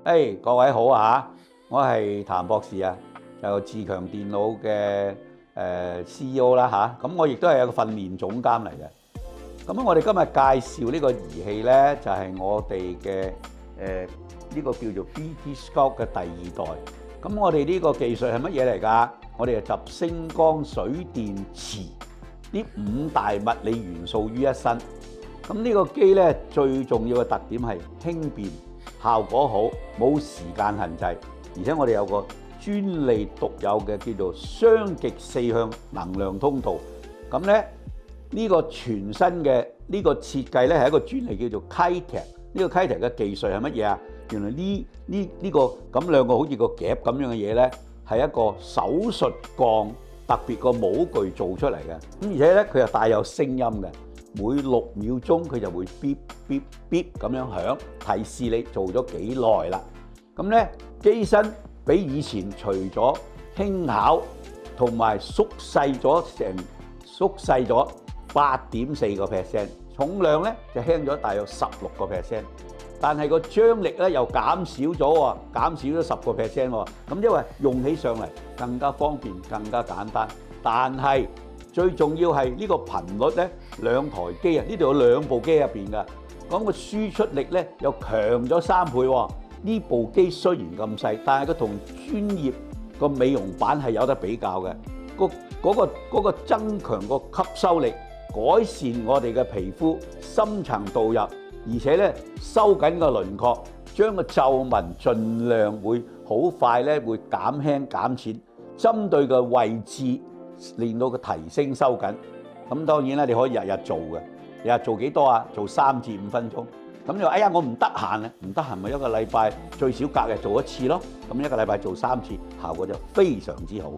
各位好啊！我係譚博士啊，就自強電腦嘅CEO 啦嚇。咁我亦都係一個訓練總監嚟嘅。咁我哋今日介紹呢個儀器呢，就係我哋嘅呢個叫做 BT Scout 嘅第二代。咁我哋呢個技術係乜嘢嚟㗎？我哋係集星光、水電、磁呢五大物理元素於一身。咁呢個機呢，最重要嘅特點係輕便。效果好，冇時間限制，而且我哋有個專利獨有嘅叫做雙極四向能量通道。咁咧呢個全新嘅呢個設計咧係一個專利叫做 Kitec。呢個 Kitec 嘅技術係乜嘢啊？原來呢個咁兩個好似個夾咁樣嘅嘢咧，係一個手術鋼特別個模具做出嚟嘅。咁而且咧佢又帶有聲音嘅。每6秒鐘佢就會 beep beep beep 咁樣響，提示你做咗幾耐啦。咁咧機身比以前除咗輕巧同埋縮細咗8.4%，重量咧就輕咗大約16%，但係個張力咧又減少咗喎，減少咗10%喎。咁因為用起上嚟更加方便、更加簡單，但係最重要係呢個頻率咧，兩台機啊，呢度有兩部機入邊㗎。講個輸出力咧又強咗3倍喎。呢部機雖然咁細，但係佢同專業個美容版係有得比較嘅。嗰個增強個吸收力，改善我哋嘅皮膚深層導入，而且咧收緊個輪廓，將個皺紋盡量會好快咧會減輕減淺，針對個位置。令到佢提升收緊，咁當然啦，你可以日日做嘅，日日做幾多啊？做3至5分鐘。咁你話哎呀，我唔得閒啊，唔得閒咪一個禮拜最少隔日做一次咯。咁一個禮拜做3次，效果就非常之好。